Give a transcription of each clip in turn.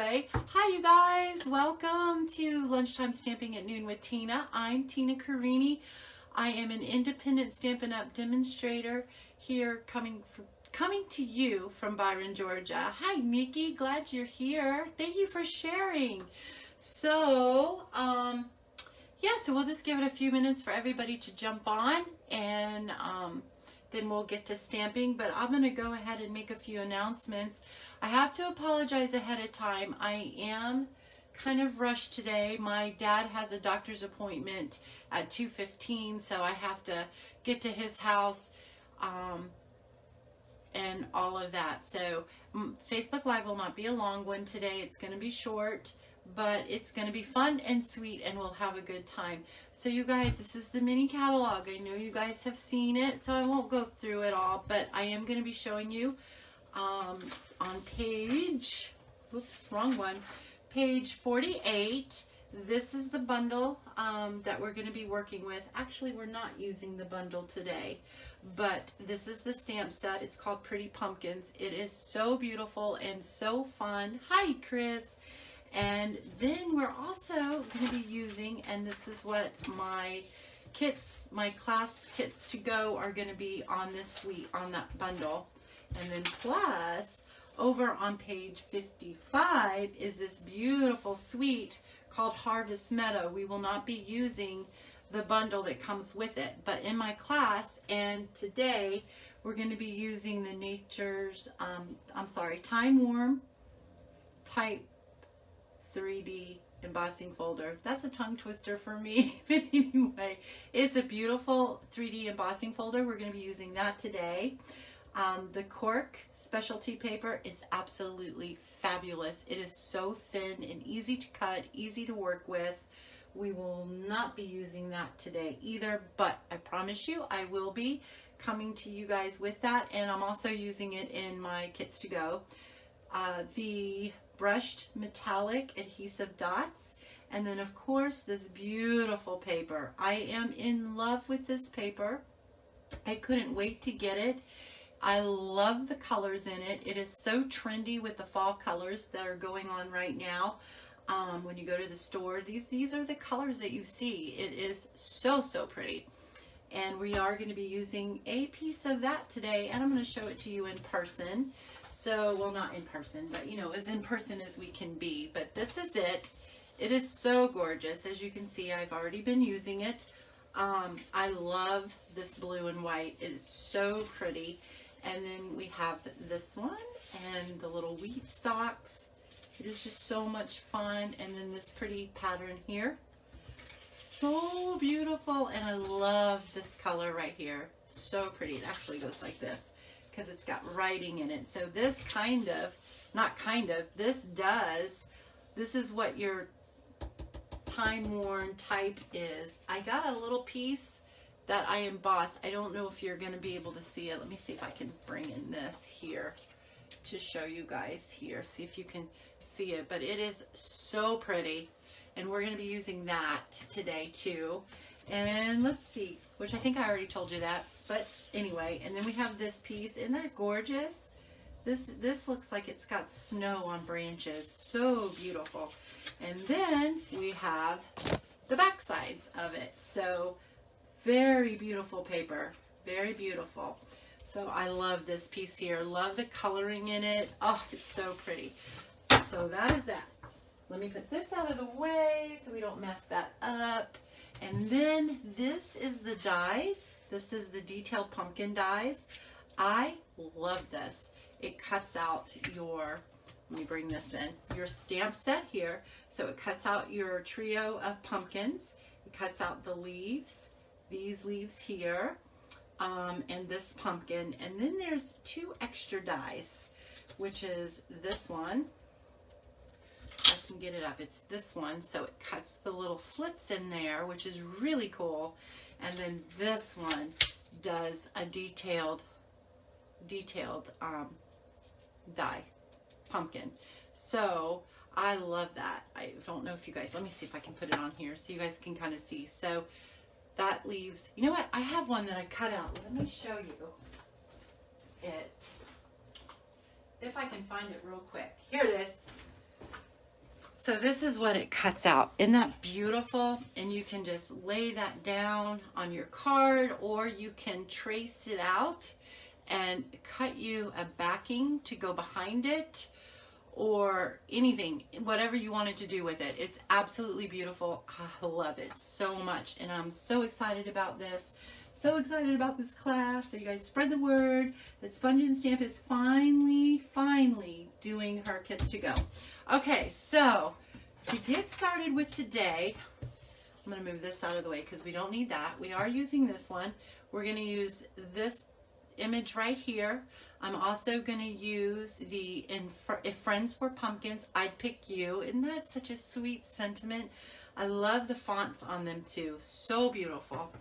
anyway, hi you guys. Welcome to Lunchtime Stamping at Noon with Tina. I'm Tina Carini. I am an independent Stampin' Up! Demonstrator here coming to you from Byron, Georgia. Hi Nikki, glad you're here. Thank you for sharing. So, so we'll just give it a few minutes for everybody to jump on, and then we'll get to stamping. But I'm going to go ahead and make a few announcements. I have to apologize ahead of time. I am kind of rushed today. My dad has a doctor's appointment at 2:15, so I have to get to his house and all of that. So Facebook Live will not be a long one today. It's going to be short, but it's going to be fun and sweet, and we'll have a good time. So you guys, this is the mini catalog. I know you guys have seen it, so I won't go through it all, but I am going to be showing you on page, oops, wrong one, page 48. This is the bundle that we're going to be working with. Actually, we're not using the bundle today, but this is the stamp set. It's called Pretty Pumpkins. It is so beautiful and so fun. Hi, Chris. And then we're also going to be using, and this is what my kits, my class kits to go are going to be on this suite, on that bundle. And then plus, over on page 55 is this beautiful suite called Harvest Meadow. We will not be using the bundle that comes with it, but in my class and today we're going to be using the Nature's, Time Warm Type 3D embossing folder. That's a tongue twister for me. But anyway, it's a beautiful 3D embossing folder. We're going to be using that today. The cork specialty paper is absolutely fabulous. It is so thin and easy to cut, easy to work with. We will not be using that today either, but I promise you I will be coming to you guys with that, and I'm also using it in my kits to go. The brushed metallic adhesive dots, and then of course this beautiful paper. I am in love with this paper. I couldn't wait to get it. I love the colors in it. It is so trendy with the fall colors that are going on right now. When you go to the store, these are the colors that you see. It is so pretty. And we are going to be using a piece of that today, and I'm going to show it to you in person. So, well, not in person, but as in person as we can be. But this is it. It is so gorgeous. As you can see, I've already been using it. I love this blue and white. It is so pretty. And then we have this one and the little wheat stalks. It is just so much fun. And then this pretty pattern here. So beautiful, and I love this color right here. So pretty. It actually goes like this because it's got writing in it. So this this is what your time-worn type is. I got a little piece that I embossed. I don't know if you're going to be able to see it. Let me see if I can bring in this here to show you guys here. See if you can see it, but it is so pretty. And we're going to be using that today too. And let's see, which I think I already told you that, but anyway. And then we have this piece. Isn't that gorgeous? This looks like it's got snow on branches. So beautiful. And then we have the back sides of it. So very beautiful paper. Very beautiful. So I love this piece here. Love the coloring in it. Oh, it's so pretty. So that is that. Let me put this out of the way so we don't mess that up. And then this is the dies. This is the detailed pumpkin dies. I love this. It cuts out your, let me bring this in, your stamp set here. So it cuts out your trio of pumpkins. It cuts out the leaves, these leaves here, and this pumpkin. And then there's two extra dies, which is this one. I can get it up. It's this one, so it cuts the little slits in there, which is really cool. And then this one does a detailed die pumpkin. So I love that. I don't know if you guys, let me see if I can put it on here so you guys can kind of see. So that leaves, you know what? I have one that I cut out. Let me show you it. If I can find it real quick. Here it is. So this is what it cuts out. Isn't that beautiful? And you can just lay that down on your card, or you can trace it out and cut you a backing to go behind it, or anything, whatever you wanted to do with it. It's absolutely beautiful. I love it so much, and I'm so excited about this. So excited about this class. So you guys spread the word that Sponge and Stamp is finally doing her Kits to Go. Okay, so to get started with today, I'm going to move this out of the way because we don't need that. We are using this one. We're going to use this image right here. I'm also going to use the If Friends Were Pumpkins, I'd Pick You. Isn't that such a sweet sentiment? I love the fonts on them too. So beautiful.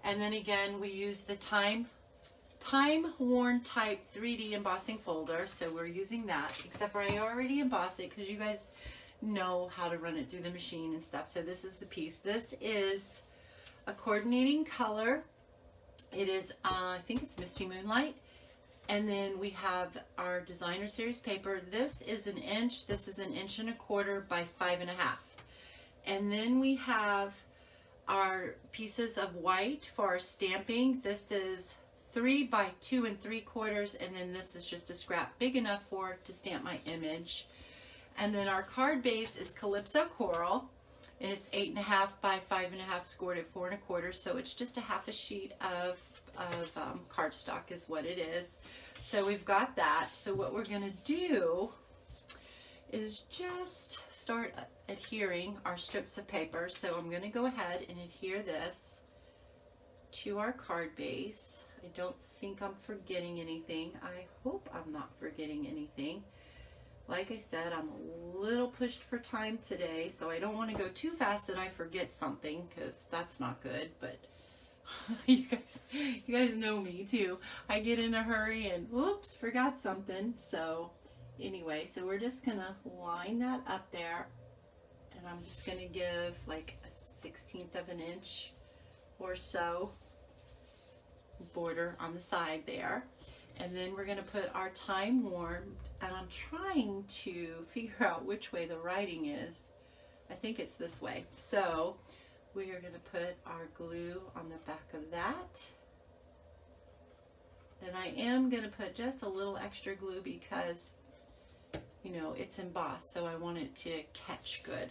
And then again, we use the Time Worn Type 3D embossing folder. So we're using that, except for I already embossed it because you guys know how to run it through the machine and stuff. So this is the piece. This is a coordinating color. It is, I think it's Misty Moonlight. And then we have our designer series paper. This is 1 inch. This is 1.25 inches by 5.5. And then we have our pieces of white for our stamping. This is 3 by 2 3/4, and then this is just a scrap big enough to stamp my image. And then our card base is Calypso Coral, and it's 8.5 by 5.5 scored at 4 1/4. So it's just a half a sheet of cardstock is what it is. So we've got that. So what we're going to do is just start adhering our strips of paper. So I'm going to go ahead and adhere this to our card base. I don't think I'm forgetting anything. I hope I'm not forgetting anything. Like I said, I'm a little pushed for time today, so I don't want to go too fast that I forget something, because that's not good. But you guys know me too. I get in a hurry and whoops, forgot something. So anyway, so we're just gonna line that up there, and I'm just gonna give like a 1/16 of an inch or so border on the side there. And then we're going to put our Time Worn, and I'm trying to figure out which way the writing is. I think it's this way. So we are going to put our glue on the back of that. And I am going to put just a little extra glue because, you know, it's embossed, so I want it to catch good.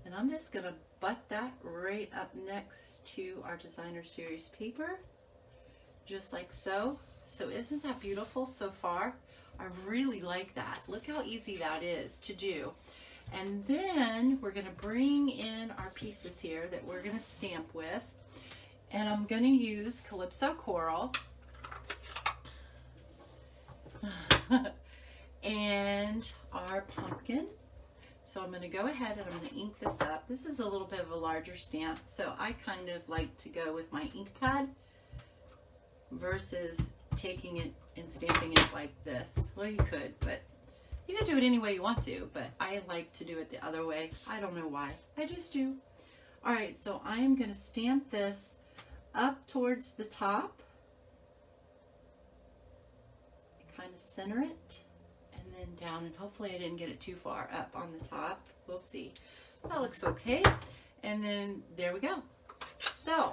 And I'm just going to butt that right up next to our designer series paper, just like so. So isn't that beautiful so far? I really like that. Look how easy that is to do. And then we're going to bring in our pieces here that we're going to stamp with. And I'm going to use Calypso Coral. And our pumpkin. So I'm going to go ahead and I'm going to ink this up. This is a little bit of a larger stamp, so I kind of like to go with my ink pad versus taking it and stamping it like this. Well, you could, but you can do it any way you want to, but I like to do it the other way. I don't know why. I just do. All right, so I am going to stamp this up towards the top. Kind of center it, and then down, and hopefully I didn't get it too far up on the top. We'll see. That looks okay. And then there we go. So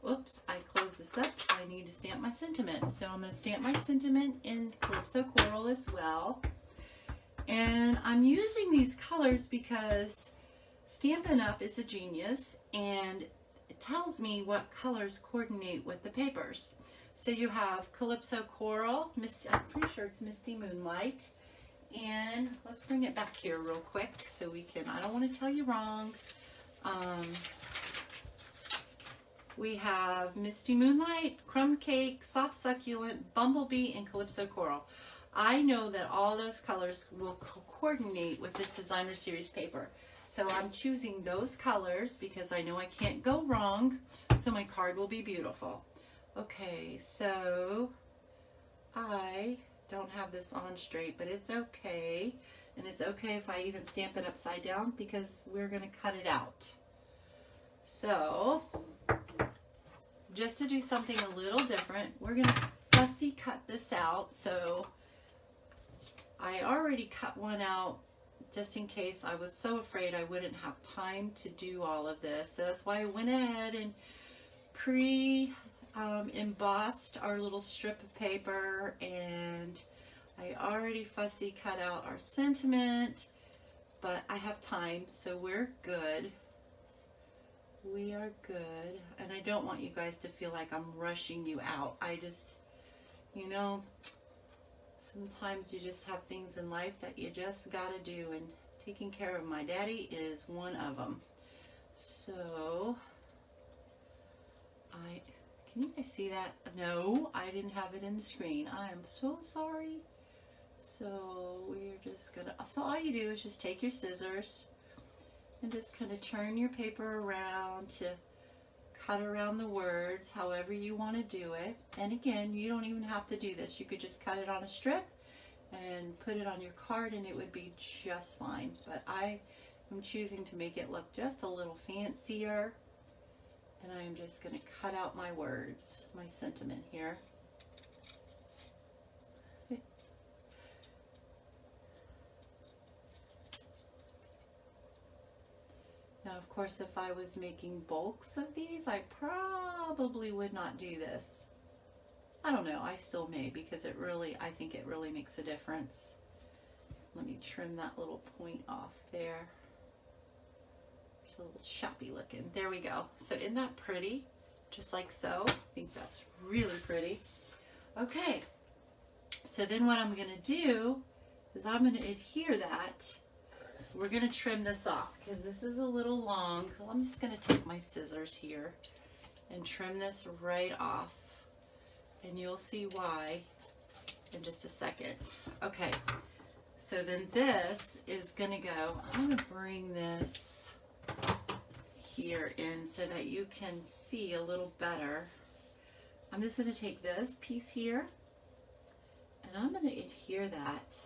oops, I close this up. I need to stamp my sentiment. So I'm going to stamp my sentiment in Calypso Coral as well. And I'm using these colors because Stampin' Up! Is a genius, and it tells me what colors coordinate with the papers. So you have Calypso Coral, I'm pretty sure it's Misty Moonlight. And let's bring it back here real quick so we can, I don't want to tell you wrong. We have Misty Moonlight, Crumb Cake, Soft Succulent, Bumblebee, and Calypso Coral. I know that all those colors will coordinate with this designer series paper. So I'm choosing those colors because I know I can't go wrong, so my card will be beautiful. Okay, so I don't have this on straight, but it's okay. And it's okay if I even stamp it upside down because we're going to cut it out. So just to do something a little different, we're going to fussy cut this out. So I already cut one out just in case. I was so afraid I wouldn't have time to do all of this. So that's why I went ahead and embossed our little strip of paper, and I already fussy cut out our sentiment, but I have time, so we're good. We are good. And I don't want you guys to feel like I'm rushing you out. I just, you know, sometimes you just have things in life that you just gotta do, and taking care of my daddy is one of them. So, can you guys see that? No, I didn't have it in the screen. I am so sorry. So we're just gonna, so all you do is just take your scissors and just kind of turn your paper around to cut around the words however you want to do it. And again, you don't even have to do this. You could just cut it on a strip and put it on your card and it would be just fine. But I am choosing to make it look just a little fancier. And I am just going to cut out my words, my sentiment here. Now, of course, if I was making bulks of these, I probably would not do this. I don't know, I still may, because it really, I think it really makes a difference. Let me trim that little point off there. It's a little choppy looking. There we go. So isn't that pretty? Just like so. I think that's really pretty. Okay, so then what I'm going to do is I'm going to adhere that. We're going to trim this off because this is a little long. I'm just going to take my scissors here and trim this right off. And you'll see why in just a second. Okay, so then this is going to go, I'm going to bring this here in so that you can see a little better. I'm just going to take this piece here and I'm going to adhere that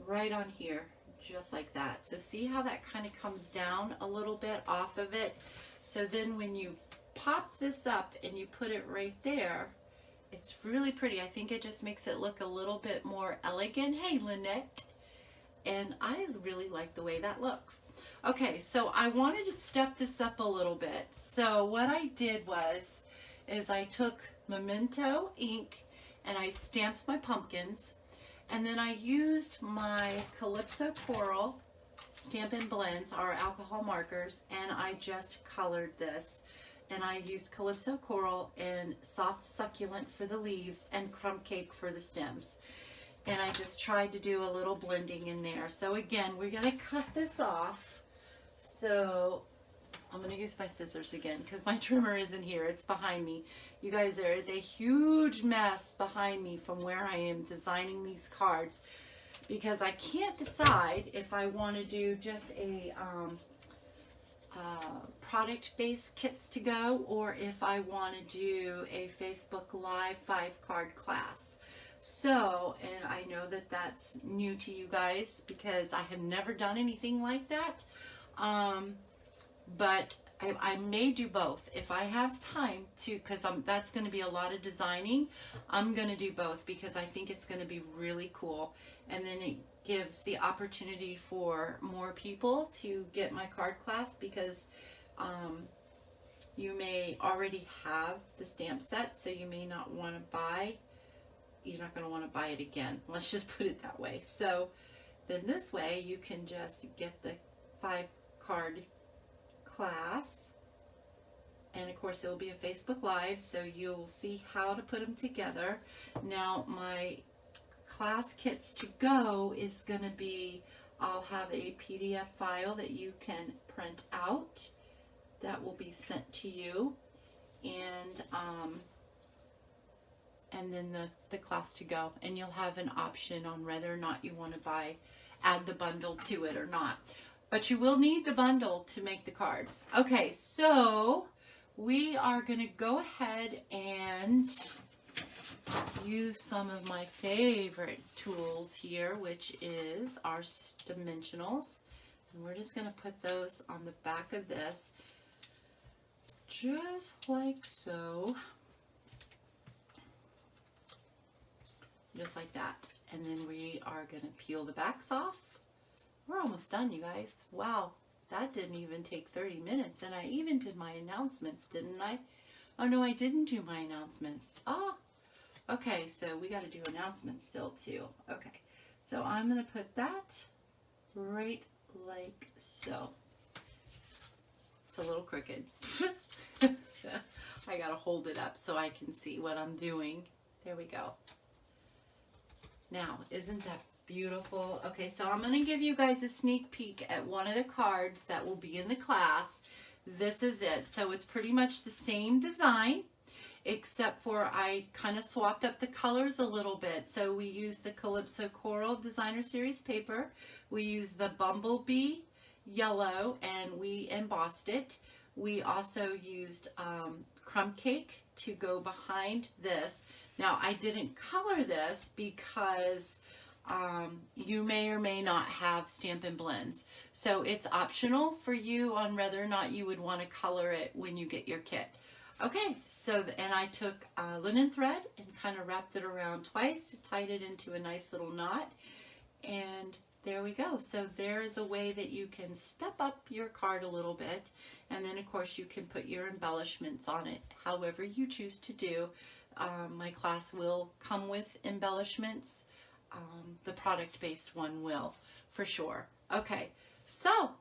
right on here, just like that. So see how that kind of comes down a little bit off of it? So then when you pop this up and you put it right there, it's really pretty. I think it just makes it look a little bit more elegant. Hey, Lynette. And I really like the way that looks. Okay, so I wanted to step this up a little bit. So what I did is I took Memento ink and I stamped my pumpkins, and then I used my Calypso Coral Stampin' Blends, our alcohol markers, and I just colored this. And I used Calypso Coral and Soft Succulent for the leaves and Crumb Cake for the stems. And I just tried to do a little blending in there. So again, we're going to cut this off. So I'm going to use my scissors again because my trimmer isn't here. It's behind me. You guys, there is a huge mess behind me from where I am designing these cards because I can't decide if I want to do just a product-based kits to go or if I want to do a Facebook Live 5-card class. So, and I know that that's new to you guys because I have never done anything like that. But I may do both if I have time to, because that's going to be a lot of designing. I'm going to do both because I think it's going to be really cool. And then it gives the opportunity for more people to get my card class because you may already have the stamp set, so you may not want to buy. You're not going to want to buy it again. Let's just put it that way. So then this way you can just get the 5-card class, and of course it will be a Facebook Live, so you'll see how to put them together. Now my class kits to go is going to be, I'll have a PDF file that you can print out that will be sent to you, and then the class to go, and you'll have an option on whether or not you want to add the bundle to it or not. But you will need the bundle to make the cards. Okay, so we are going to go ahead and use some of my favorite tools here, which is our dimensionals. And we're just going to put those on the back of this, just like so. Just like that. And then we are going to peel the backs off We're almost done, you guys. Wow, that didn't even take 30 minutes. And I even did my announcements, didn't I? Oh, no, I didn't do my announcements. Oh, okay, so we got to do announcements still, too. Okay, so I'm going to put that right like so. It's a little crooked. I got to hold it up so I can see what I'm doing. There we go. Now, isn't that beautiful? Okay, so I'm going to give you guys a sneak peek at one of the cards that will be in the class. This is it. So it's pretty much the same design, except for I kind of swapped up the colors a little bit. So we used the Calypso Coral Designer Series paper. We used the Bumblebee yellow and we embossed it. We also used crumb cake to go behind this. Now I didn't color this because you may or may not have Stampin' Blends. So it's optional for you on whether or not you would want to color it when you get your kit. Okay, so, and I took linen thread and kind of wrapped it around twice, tied it into a nice little knot, and there we go. So there is a way that you can step up your card a little bit, and then of course you can put your embellishments on it however you choose to do. My class will come with embellishments. The product-based one will, for sure. Okay, so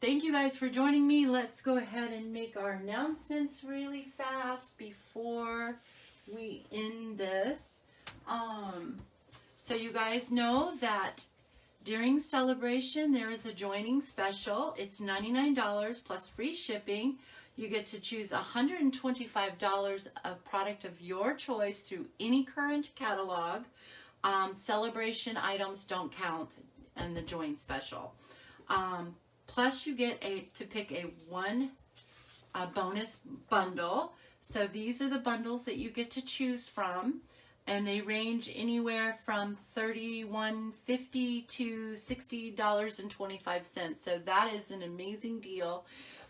thank you guys for joining me. Let's go ahead and make our announcements really fast before we end this. So you guys know that during celebration there is a joining special. It's $99 plus free shipping. You get to choose $125 of product of your choice through any current catalog. Celebration items don't count in the join special. Plus you get to pick a bonus bundle. So these are the bundles that you get to choose from, and they range anywhere from $31.50 to $60.25. So that is an amazing deal.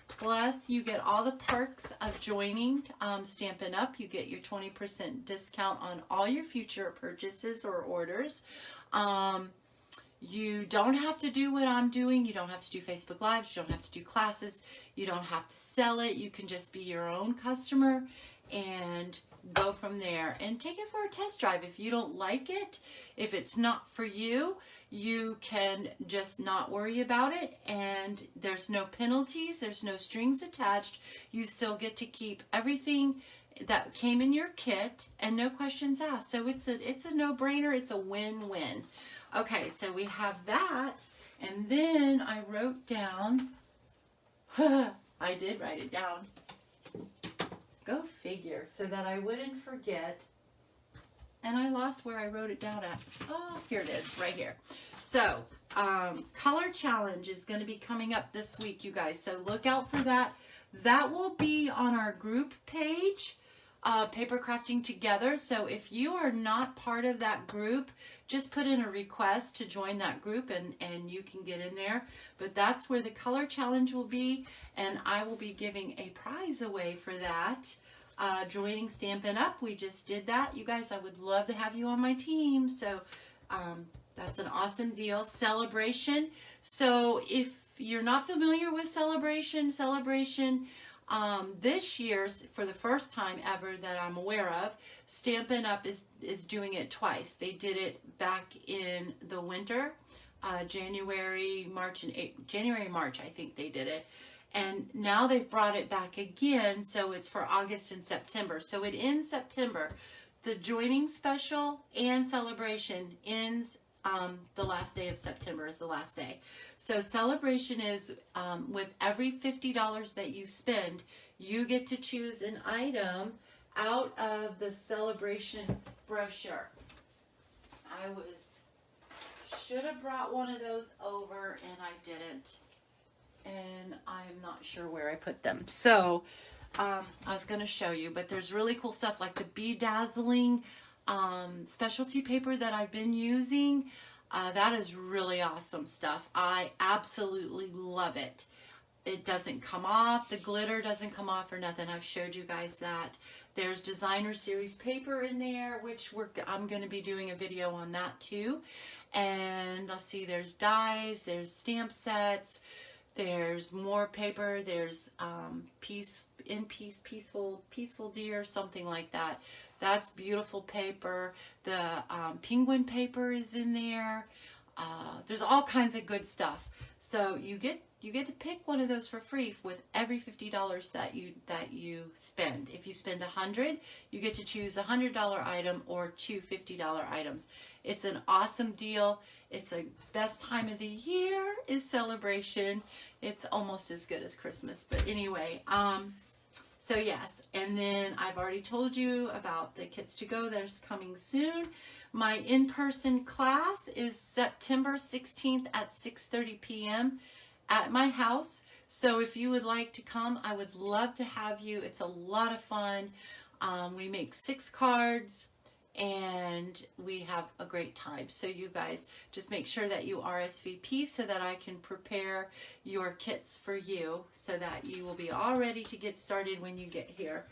Plus you get all the perks of joining Stampin' Up. You get your 20% discount on all your future purchases or orders. You don't have to do what I'm doing. You don't have to do Facebook Lives. You don't have to do classes. You don't have to sell it. You can just be your own customer and go from there and take it for a test drive. If you don't like it, if it's not for you, you can just not worry about it, and there's no penalties. There's no strings attached. You still get to keep everything that came in your kit and no questions asked. So it's a no-brainer. It's a win-win. Okay, so we have that, and then I wrote down, I did write it down, go figure, so that I wouldn't forget, and I lost where I wrote it down at. Oh, here it is, right here. So, Color Challenge is going to be coming up this week, you guys, so look out for that. That will be on our group page, Paper Crafting Together. So if you are not part of that group, just put in a request to join that group and you can get in there. But that's where the color challenge will be, and I will be giving a prize away for that. Joining Stampin' Up, we just did that. You guys, I would love to have you on my team. So that's an awesome deal. Celebration. So if you're not familiar with Celebration, this year's, for the first time ever that I'm aware of, Stampin' Up is doing it twice. They did it back in the winter, January, March, I think they did it. And now they've brought it back again, so it's for August and September. So it ends September. The joining special and celebration ends the last day of September is the last day. So celebration is with every $50 that you spend, you get to choose an item out of the celebration brochure. I should have brought one of those over and I didn't. And I'm not sure where I put them. So I was going to show you, but there's really cool stuff like the Bedazzling specialty paper that I've been using. That is really awesome stuff. I absolutely love it. It doesn't come off. The glitter doesn't come off or nothing. I've showed you guys that. There's designer series paper in there, which I'm going to be doing a video on that too. And let's see, there's dies, there's stamp sets, there's more paper, there's peaceful deer, something like that. That's beautiful paper. The penguin paper is in there. There's all kinds of good stuff. So you get to pick one of those for free with every $50 that you spend. If you spend $100, you get to choose a $100 item or two $50 items. It's an awesome deal. It's the best time of the year is celebration. It's almost as good as Christmas. But anyway, so yes, and then I've already told you about the Kits to Go that's coming soon. My in-person class is September 16th at 6:30 p.m. at my house. So if you would like to come, I would love to have you. It's a lot of fun. We make 6 cards and we have a great time. So you guys just make sure that you RSVP so that I can prepare your kits for you so that you will be all ready to get started when you get here.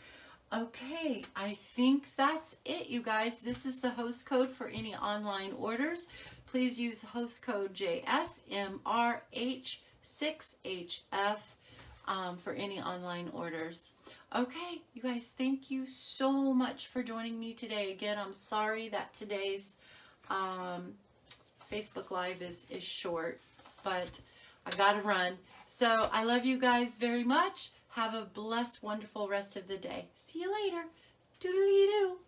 Okay, I think that's it, you guys. This is the host code for any online orders. Please use host code JSMRH6HF for any online orders. Okay, you guys, thank you so much for joining me today. Again, I'm sorry that today's Facebook Live is short, but I gotta run. So I love you guys very much. Have a blessed, wonderful rest of the day. See you later. Doodly-doo.